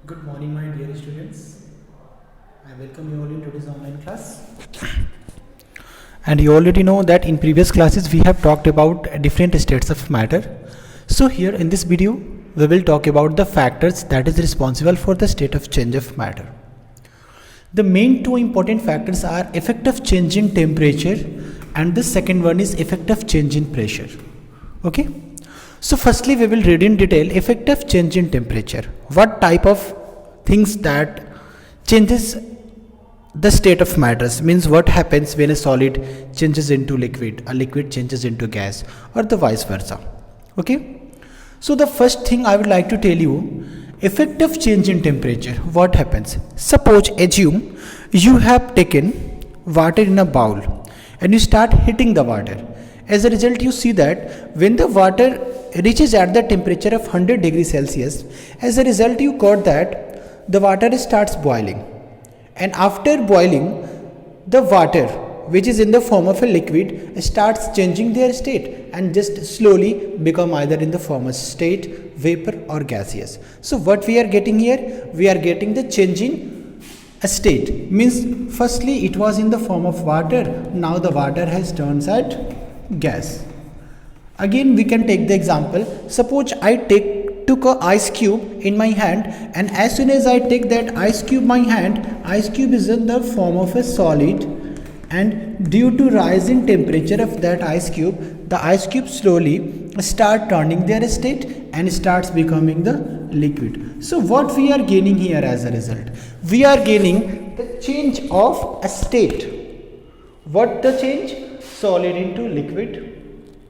Good morning, my dear students. I welcome you all in today's online class. And you already know that in previous classes we have talked about different states of matter. So here in this video we will talk about the factors that is responsible for the state of change of matter. The main two important factors are effect of change in temperature and the second one is effect of change in pressure. Okay. So firstly we will read in detail effect of change in temperature. What type of things that changes the state of matters, means what happens when a solid changes into liquid, a liquid changes into gas, or the vice versa. Okay. So the first thing I would like to tell you, effect of change in temperature. What happens? Suppose assume you have taken water in a bowl and you start heating the water. As a result, you see that when the water reaches at the temperature of 100 degrees Celsius, as a result you got that the water starts boiling, and after boiling the water which is in the form of a liquid starts changing their state and just slowly become either in the form of state, vapor or gaseous. So what we are getting here, we are getting the change in a state, means firstly it was in the form of water, now the water has turned at gas. Again we can take the example, suppose I took a ice cube in my hand, and as soon as I take that ice cube my hand, ice cube is in the form of a solid, and due to rise in temperature of that ice cube, the ice cube slowly start turning their state and starts becoming the liquid. So what we are gaining here as a result, we are gaining the change of a state. What the change? Solid into liquid,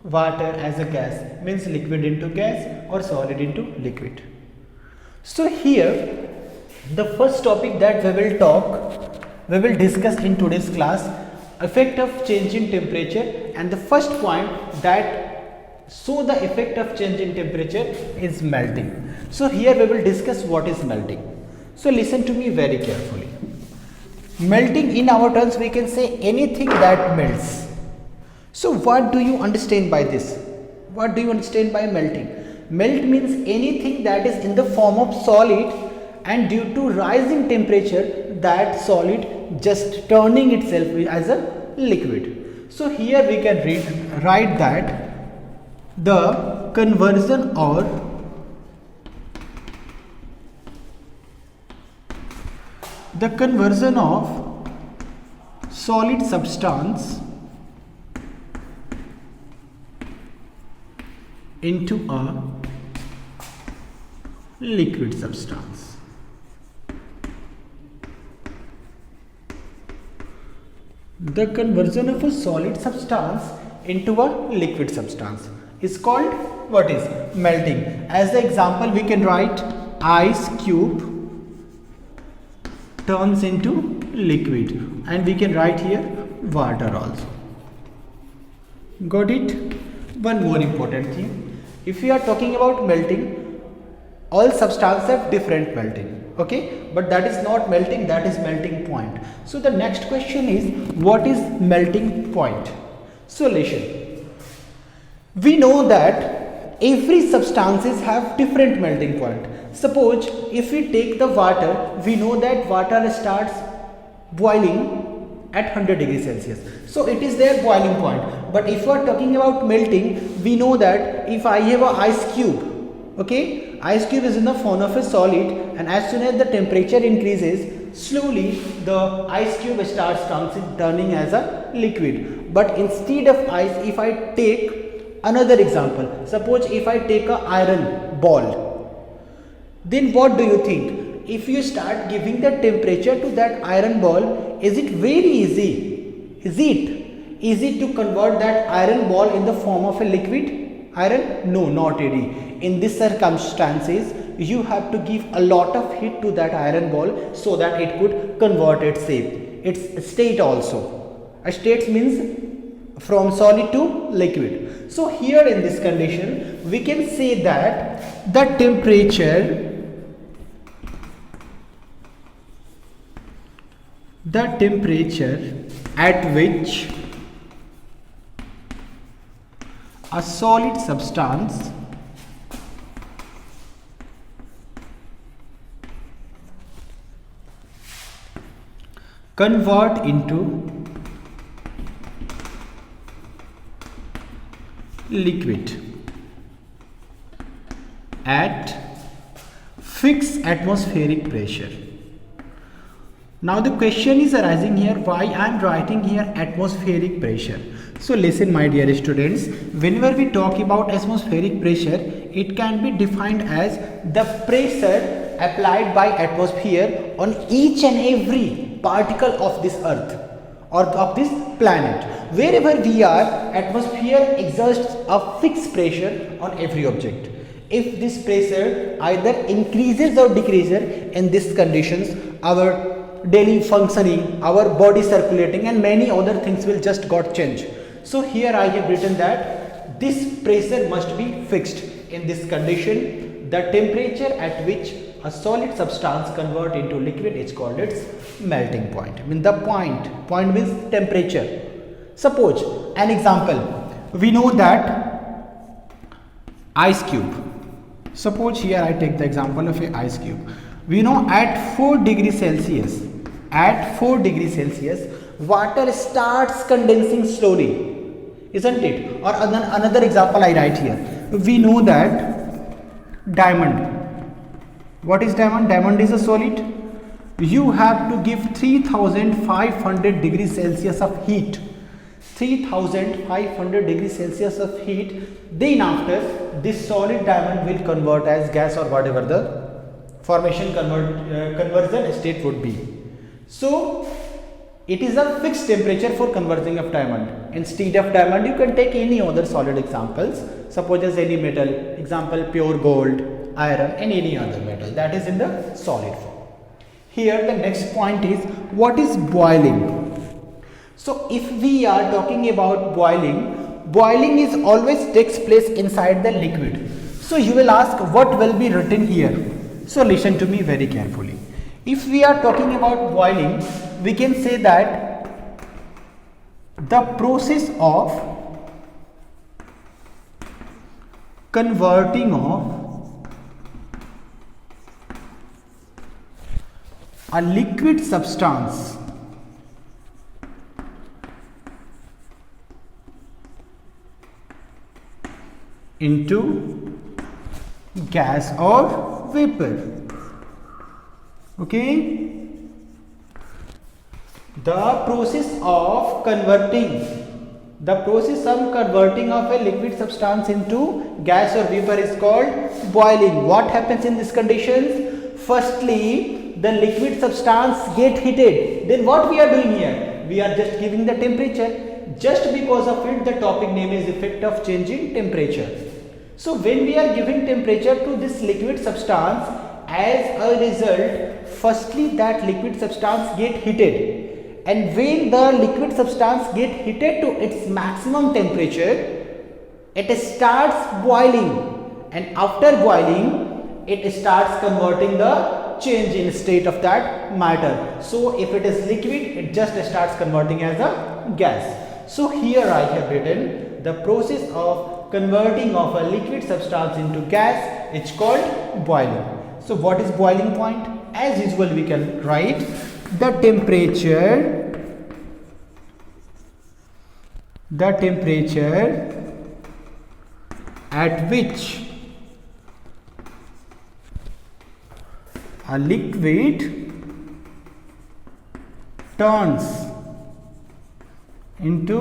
water as a gas, means liquid into gas or solid into liquid. So here the first topic that we will discuss in today's class, effect of change in temperature, and the first point that show the effect of change in temperature is melting. So here we will discuss what is melting. So listen to me very carefully. Melting, in our terms we can say anything that melts. So what do you understand by this? What do you understand by melting? Melt means anything that is in the form of solid, and due to rise in temperature that solid just turning itself as a liquid. So here we can write that the conversion of solid substance into a liquid substance. The conversion of a solid substance into a liquid substance is called what is melting. As the example we can write ice cube turns into liquid, and we can write here water also. Got it? One more important thing, if we are talking about melting, all substances have different melting, okay, but that is not melting, that is melting point. So the next question is, what is melting point? So listen, we know that every substances have different melting point. Suppose if we take the water, we know that water starts boiling at 100 degrees Celsius. So it is their boiling point. But if we are talking about melting, we know that if I have a ice cube, okay, ice cube is in the form of a solid, and as soon as the temperature increases, slowly the ice cube starts turning as a liquid. But instead of ice, if I take another example, suppose if I take a iron ball, then what do you think? If you start giving the temperature to that iron ball, is it very easy? Is it easy to convert that iron ball in the form of a liquid iron? No, not really. In these circumstances, you have to give a lot of heat to that iron ball so that it could convert its shape, its state also. A state means from solid to liquid. So here in this condition, we can say that the temperature at which a solid substance convert into liquid at fixed atmospheric pressure. Now the question is arising here, why I am writing here atmospheric pressure. So listen my dear students, whenever we talk about atmospheric pressure, it can be defined as the pressure applied by atmosphere on each and every particle of this earth or of this planet. Wherever we are, atmosphere exerts a fixed pressure on every object. If this pressure either increases or decreases, in these conditions our daily functioning, our body circulating and many other things will just got changed. So here I have written that this pressure must be fixed. In this condition, the temperature at which a solid substance convert into liquid is called its melting point. I mean the point means temperature. Suppose an example, we know that ice cube. Suppose here I take the example of a ice cube. We know at 4 degrees Celsius, water starts condensing slowly, isn't it? Or another example I write here. We know that diamond. What is diamond? Diamond is a solid. You have to give 3500 degrees Celsius of heat. 3500 degrees Celsius of heat. Then after, this solid diamond will convert as gas or whatever the formation conversion state would be. So it is a fixed temperature for converting of diamond. Instead of diamond, you can take any other solid examples. Suppose as any metal, example pure gold, iron and any other metal that is in the solid form. Here the next point is, what is boiling? So if we are talking about boiling is always takes place inside the liquid. So you will ask, what will be written here? So listen to me very carefully. If we are talking about boiling, we can say that the process of converting of a liquid substance into gas or vapor. Okay, the process of converting of a liquid substance into gas or vapor is called boiling. What happens in these conditions? Firstly, the liquid substance get heated. Then what we are doing here? We are just giving the temperature. Just because of it, the topic name is effect of changing temperature. So when we are giving temperature to this liquid substance, as a result, firstly that liquid substance get heated, and when the liquid substance get heated to its maximum temperature, it starts boiling, and after boiling it starts converting the change in state of that matter. So if it is liquid, it just starts converting as a gas. So here I have written the process of converting of a liquid substance into gas, it's called boiling. So what is boiling point? As usual we can write the temperature at which a liquid turns into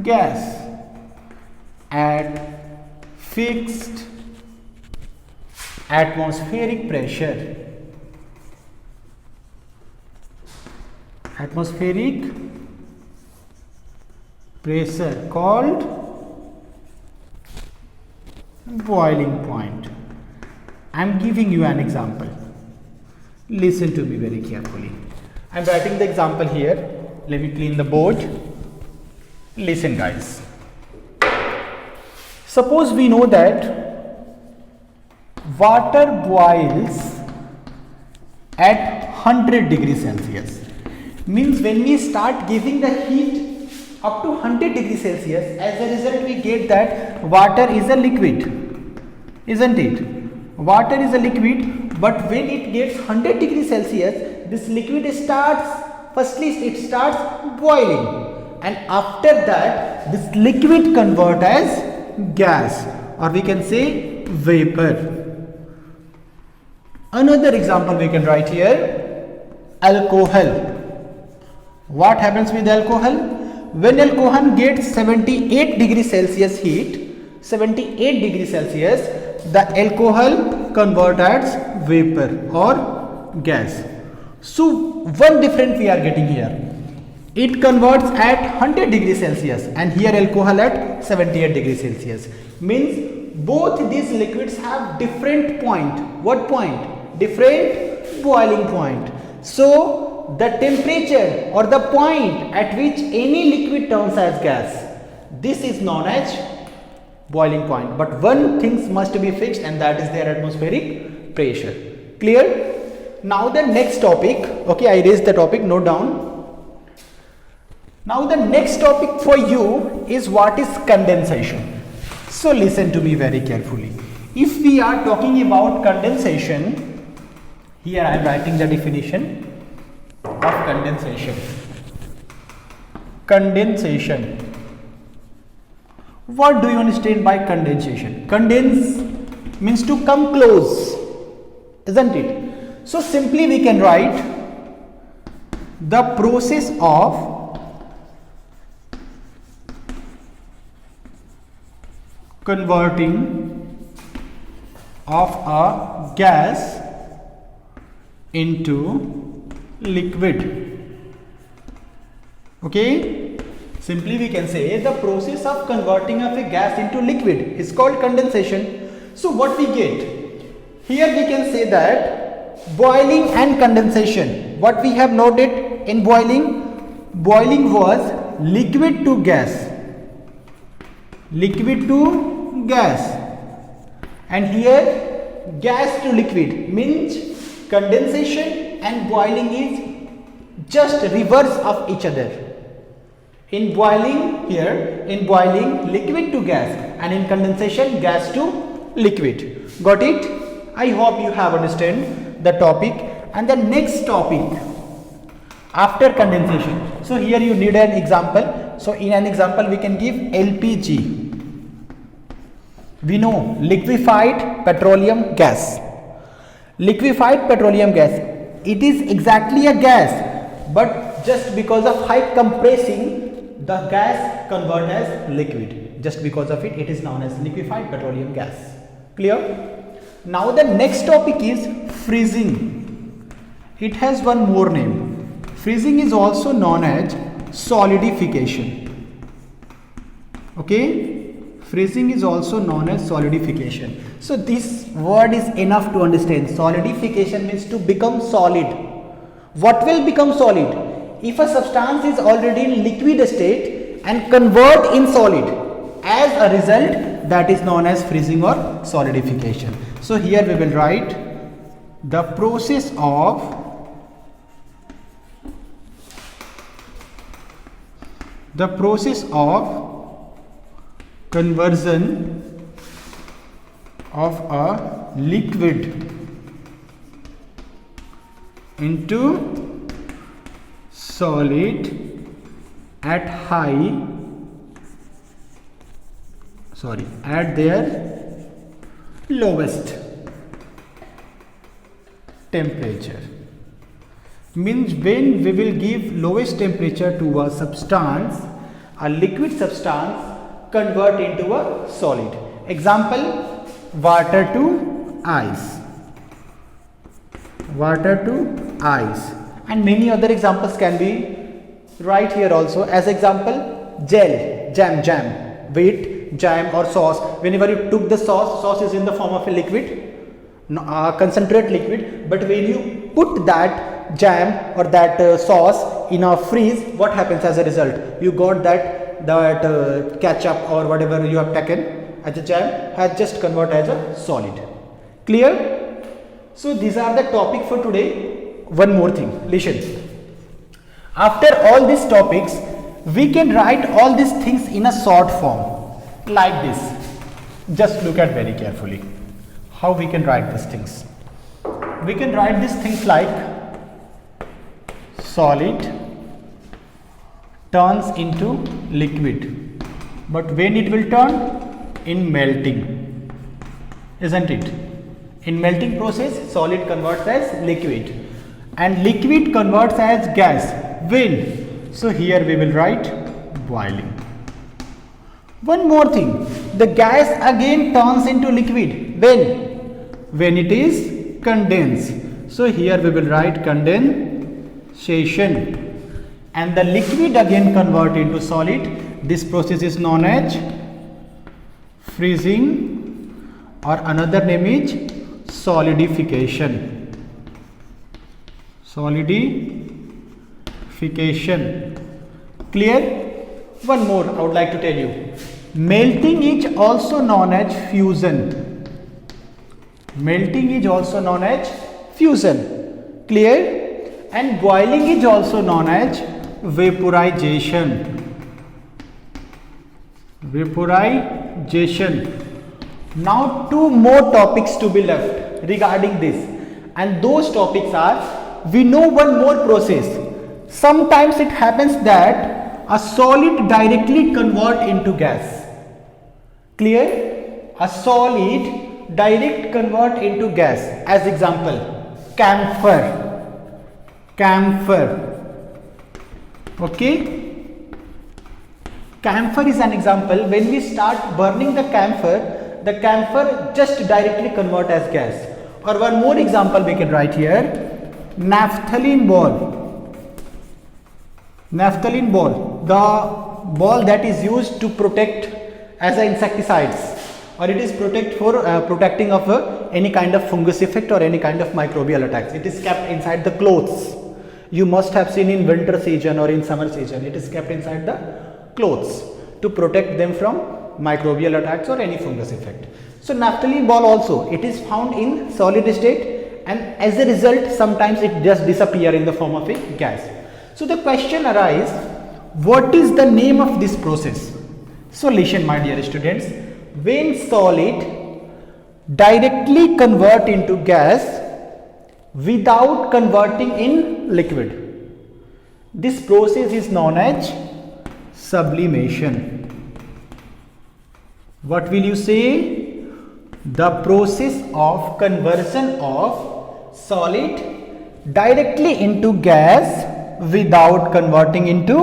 gas at fixed atmospheric pressure. Atmospheric pressure called boiling point. I am giving you an example. Listen to me very carefully. I am writing the example here. Let me clean the board. Listen guys. Suppose we know that water boils at 100 degrees Celsius. Means when we start giving the heat up to 100 degrees Celsius, as a result we get that water is a liquid, isn't it? Water is a liquid, but when it gets 100 degrees Celsius, this liquid starts, firstly it starts boiling, and after that this liquid convert as gas, or we can say vapor. Another example we can write here, alcohol. What happens with alcohol? When alcohol gets 78 degrees Celsius heat, 78 degrees Celsius, the alcohol convert as vapor or gas. So one difference we are getting here. It converts at 100 degrees Celsius and here alcohol at 78 degrees Celsius. Means both these liquids have different point. What point? Different boiling point. So the temperature or the point at which any liquid turns as gas, this is known as boiling point. But one thing must be fixed, and that is their atmospheric pressure. Clear? Now the next topic, okay, I raised the topic, note down. Now the next topic for you is what is condensation. So listen to me very carefully. If we are talking about condensation, here I am writing the definition of condensation. Condensation. What do you understand by condensation? Condense means to come close, isn't it? So simply we can write the process of converting of a gas into liquid. Okay, simply we can say the process of converting of a gas into liquid is called condensation. So what we get here, we can say that boiling and condensation. What we have noted in boiling was liquid to gas, liquid to gas, and here gas to liquid. Means condensation and boiling is just reverse of each other. In boiling, liquid to gas, and in condensation, gas to liquid. Got it? I hope you have understand the topic. And the next topic after condensation. So here you need an example. So in an example we can give LPG. We know liquefied petroleum gas. Liquefied petroleum gas, it is exactly a gas, but just because of high compressing, the gas convert as liquid. Just because of it, it is known as liquefied petroleum gas. Clear? Now the next topic is freezing. It has one more name. Freezing is also known as solidification. Okay? Freezing is also known as solidification. So this word is enough to understand. Solidification means to become solid. What will become solid? If a substance is already in liquid state and convert in solid, as a result, that is known as freezing or solidification. So here we will write the process of conversion of a liquid into solid at their lowest temperature. Means when we will give lowest temperature to a substance, a liquid substance convert into a solid. Example, water to ice. Water to ice. And many other examples can be right here also. As example, gel, jam, wheat, jam or sauce. Whenever you took the sauce is in the form of a liquid, concentrate liquid. But when you put that jam or that sauce in a freeze, what happens as a result? You got that ketchup or whatever you have taken as a jam has just converted as a solid. Clear? So these are the topic for today. One more thing, listen. After all these topics, we can write all these things in a short form like this. Just look at very carefully. how we can write these things? We can write these things like solid turns into liquid, but when it will turn? In melting, isn't it? In melting process, solid converts as liquid and liquid converts as gas. When? So here we will write boiling. One more thing, the gas again turns into liquid. When it is condensed. So here we will write condensation. And the liquid again convert into solid. This process is known as freezing, or another name is solidification. Solidification. Clear? One more I would like to tell you. Melting is also known as fusion. Melting is also known as fusion. Clear? And boiling is also known as vaporization. Vaporization. Now two more topics to be left regarding this, and those topics are, we know one more process. Sometimes it happens that a solid directly convert into gas. Clear? A solid direct convert into gas. As example, camphor. Okay? Camphor is an example. When we start burning the camphor just directly convert as gas. Or one more example we can write here, naphthalene ball. Naphthalene ball, the ball that is used to protect as an insecticides, or it is protecting of any kind of fungus effect or any kind of microbial attacks. It is kept inside the clothes. You must have seen in winter season or in summer season, it is kept inside the clothes to protect them from microbial attacks or any fungus effect. So naphthalene ball also, it is found in solid state, and as a result sometimes it just disappear in the form of a gas. So the question arises, what is the name of this process? So listen my dear students, when solid directly convert into gas without converting in liquid, this process is known as sublimation. What will you say? The process of conversion of solid directly into gas without converting into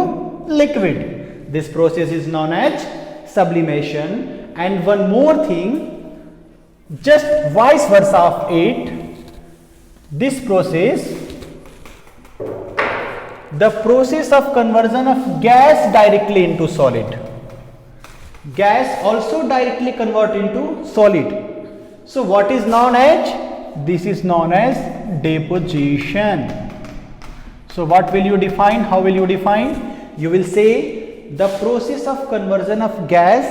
liquid. This process is known as sublimation. And one more thing, just vice versa of it, this process, the process of conversion of gas directly into solid. Gas also directly convert into solid. So what is known as? This is known as deposition. So what will you define? How will you define? You will say the process of conversion of gas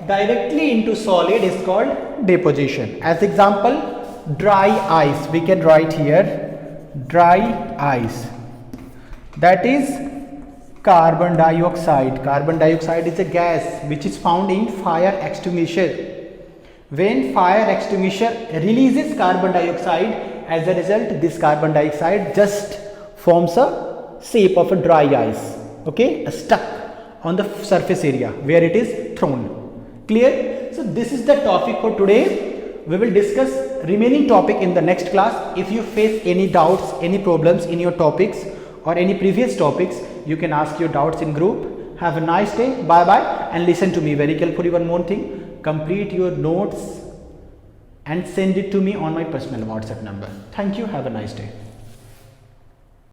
directly into solid is called deposition. As example, dry ice. We can write here dry ice. That is carbon dioxide. Carbon dioxide is a gas which is found in fire extinguisher. When fire extinguisher releases carbon dioxide, as a result this carbon dioxide just forms a shape of a dry ice, okay, stuck on the surface area where it is thrown. Clear? So this is the topic for today. We will discuss remaining topic in the next class. If you face any doubts, any problems in your topics or any previous topics, you can ask your doubts in group. Have a nice day. Bye bye, and listen to me very carefully. One more thing, complete your notes and send it to me on my personal WhatsApp number. Thank you. Have a nice day.